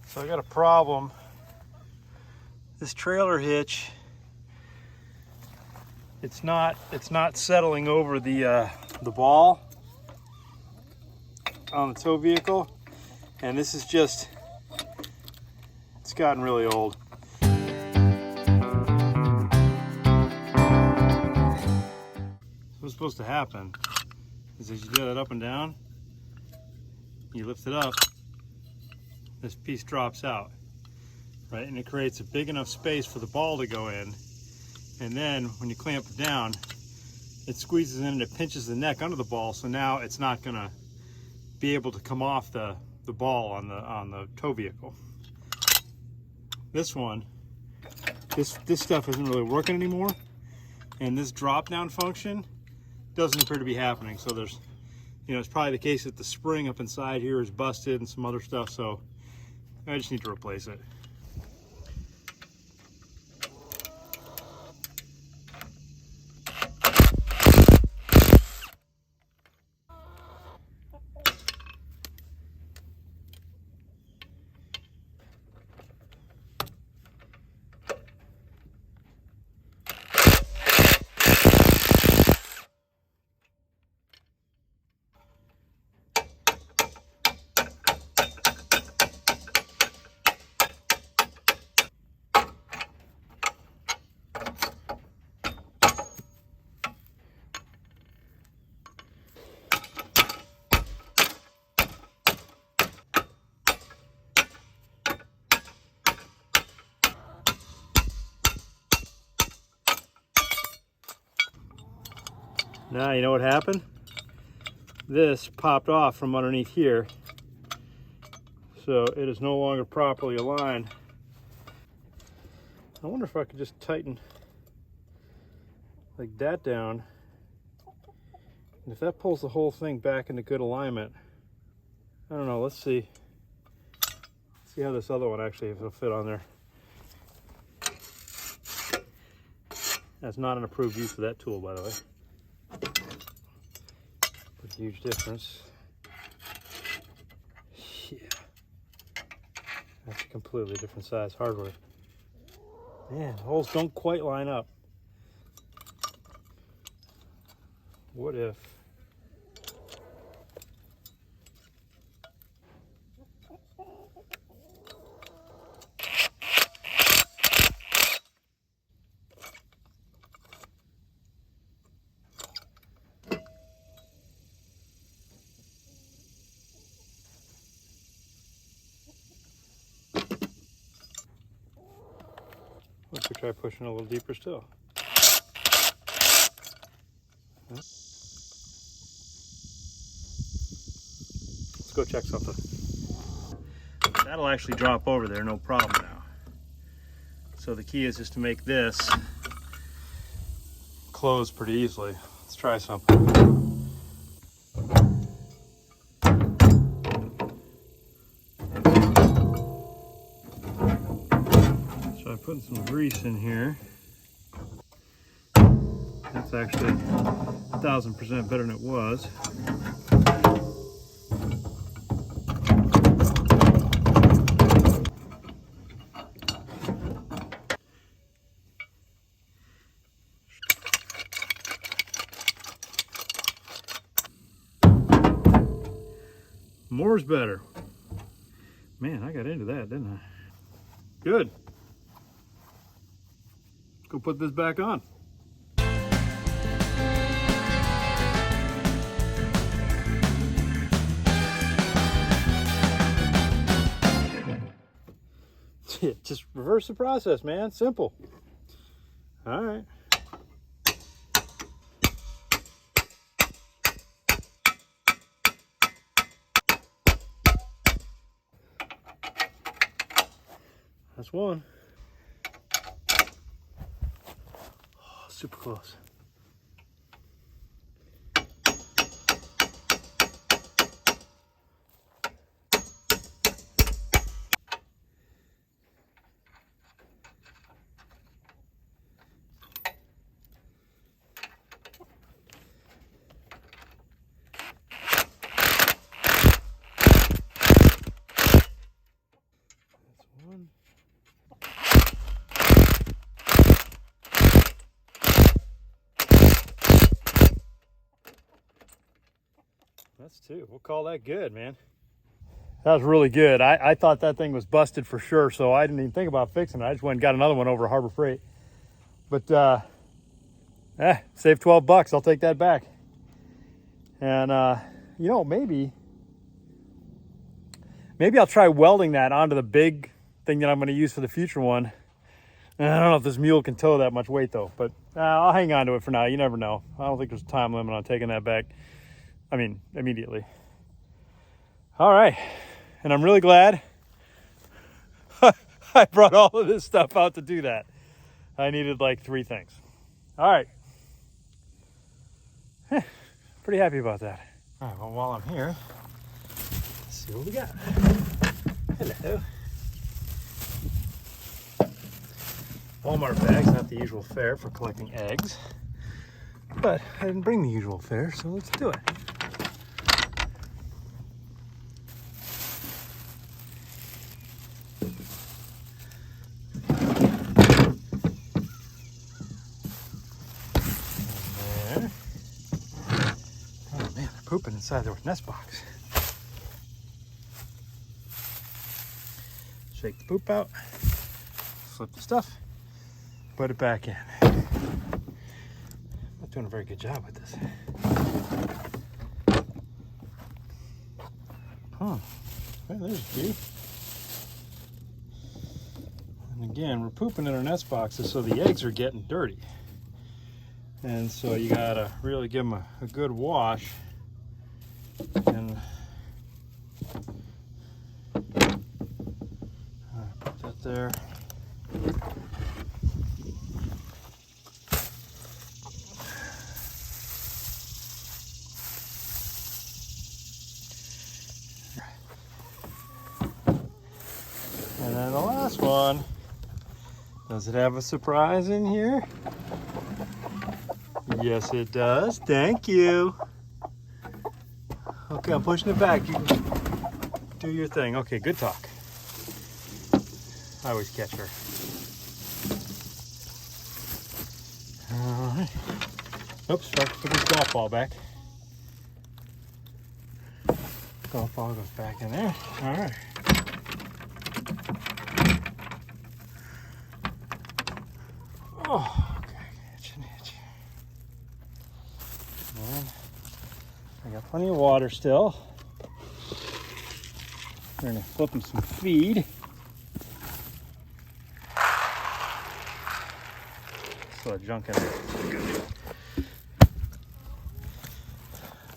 So I got a problem. This trailer hitch, it's not settling over the ball on the tow vehicle, and this is just, it's gotten really old. What's supposed to happen is as you do that up and down, you lift it up, this piece drops out, right? And it creates a big enough space for the ball to go in. And then when you clamp it down, it squeezes in and it pinches the neck under the ball. So now it's not gonna be able to come off the ball on the tow vehicle. This one, this stuff isn't really working anymore. And this drop down function doesn't appear to be happening. So there's, it's probably the case that the spring up inside here is busted and some other stuff. So I just need to replace it. Now you know what happened? This popped off from underneath here. So it is no longer properly aligned. I wonder if I could just tighten like that down. And if that pulls the whole thing back into good alignment, I don't know, let's see. See how this other one actually will fit on there. That's not an approved use for that tool, by the way. But huge difference. Yeah. That's a completely different size hardware. Man, the holes don't quite line up. What if? What if we try pushing a little deeper still? Let's go check something. That'll actually drop over there, no problem now. So the key is just to make this close pretty easily. Let's try something. So I'm putting some grease in here. That's actually 1000% better than it was. More's better. Man, I got into that, didn't I? Good. Let's go put this back on. Just reverse the process, man. Simple. All right. That's one. Oh, super close. That's two. We'll call that good, man. That was really good. I thought that thing was busted for sure, so I didn't even think about fixing it. I just went and got another one over Harbor Freight. But save 12 bucks. I'll take that back. And you know, maybe I'll try welding that onto the big thing that I'm going to use for the future one. And I don't know if this mule can tow that much weight though, but I'll hang on to it for now. You never know. I don't think there's a time limit on taking that back. I mean, immediately. All right. And I'm really glad I brought all of this stuff out to do that. I needed like 3 things. All right. Pretty happy about that. All right, well, while I'm here, let's see what we got. Hello. Walmart bags, not the usual fare for collecting eggs. But I didn't bring the usual fare, so let's do it. Pooping inside their nest box. Shake the poop out, flip the stuff, put it back in. I'm not doing a very good job with this. Well, there's a few. And again, we're pooping in our nest boxes, so the eggs are getting dirty. And so you gotta really give them a good wash. And put that there. And then the last one, does it have a surprise in here? Yes, it does. Thank you. Okay, I'm pushing it back. You can do your thing. Okay, good talk. I always catch her. All right. Oops, sorry, put this golf ball back. Golf ball goes back in there. All right. Oh, okay, itch and itch. And I got plenty of water still. We're gonna flip them some feed. Still a junk in there. Good.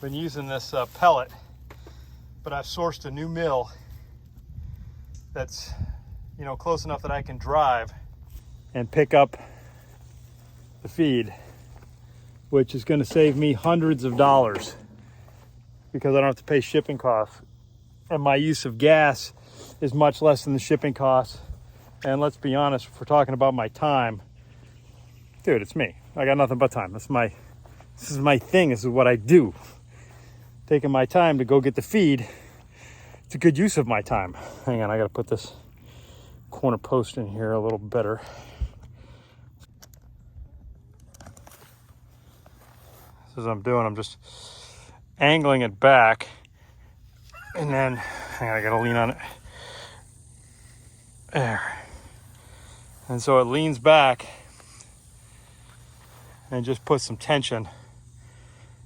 Been using this pellet, but I've sourced a new mill that's, you know, close enough that I can drive and pick up the feed, which is going to save me hundreds of dollars because I don't have to pay shipping costs. And my use of gas is much less than the shipping costs. And let's be honest, if we're talking about my time, dude, it's me. I got nothing but time. This is my thing. This is what I do. Taking my time to go get the feed. It's a good use of my time. Hang on, I got to put this corner post in here a little better. As I'm doing, I'm just angling it back, and then I gotta lean on it there, and so it leans back and just puts some tension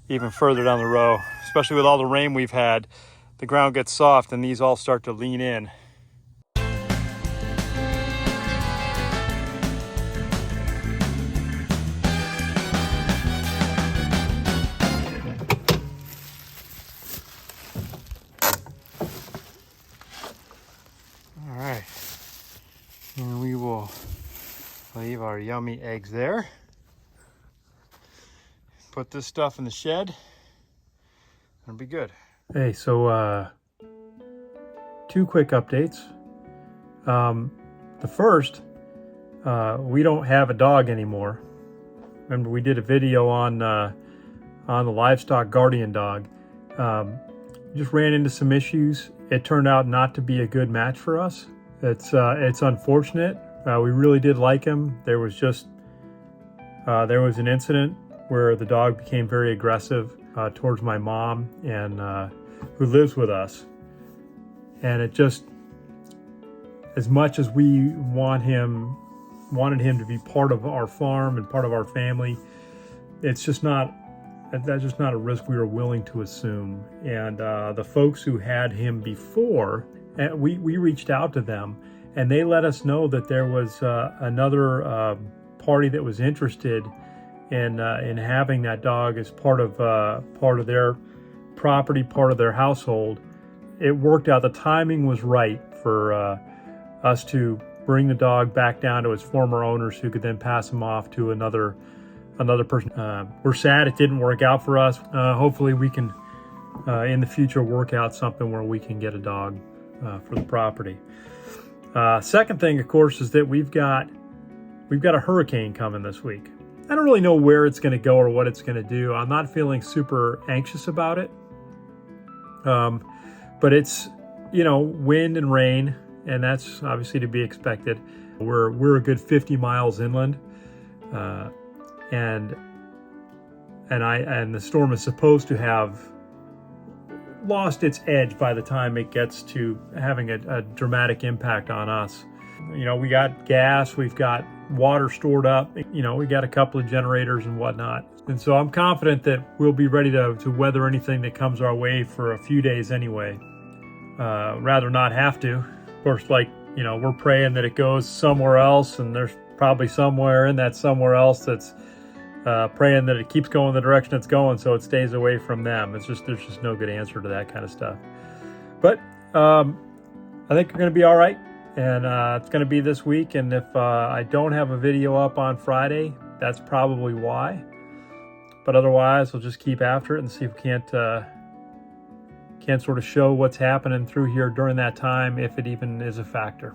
even further down the row. Especially with all the rain we've had, the ground gets soft and these all start to lean in. And we will leave our yummy eggs there. Put this stuff in the shed. It'll be good. Hey, so 2 quick updates. The first, we don't have a dog anymore. Remember, we did a video on the livestock guardian dog. Just ran into some issues. It turned out not to be a good match for us. It's unfortunate. We really did like him. There was an incident where the dog became very aggressive. towards my mom and who lives with us. And it just, as much as we wanted him to be part of our farm and part of our family, that's just not a risk we were willing to assume. And the folks who had him before, we reached out to them, and they let us know that there was another party that was interested in having that dog as part of their property, part of their household. It worked out. The timing was right for us to bring the dog back down to its former owners, who could then pass him off to another person. We're sad it didn't work out for us. Hopefully we can in the future work out something where we can get a dog for the property. Second thing, of course, is that we've got a hurricane coming this week. I don't really know where it's going to go or what it's going to do. I'm not feeling super anxious about it. But it's, wind and rain, and that's obviously to be expected. We're a good 50 miles inland, and the storm is supposed to have lost its edge by the time it gets to having a dramatic impact on us. We got gas, we've got water stored up, we got a couple of generators and whatnot. And so I'm confident that we'll be ready to weather anything that comes our way for a few days anyway. Rather not have to. Of course, we're praying that it goes somewhere else, and there's probably somewhere in that somewhere else that's praying that it keeps going the direction it's going, so it stays away from them. There's just no good answer to that kind of stuff. But I think we're going to be all right, and it's going to be this week. And if I don't have a video up on Friday, that's probably why. But otherwise, we'll just keep after it and see if we can't sort of show what's happening through here during that time, if it even is a factor.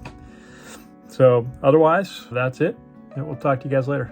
So otherwise, that's it. And we'll talk to you guys later.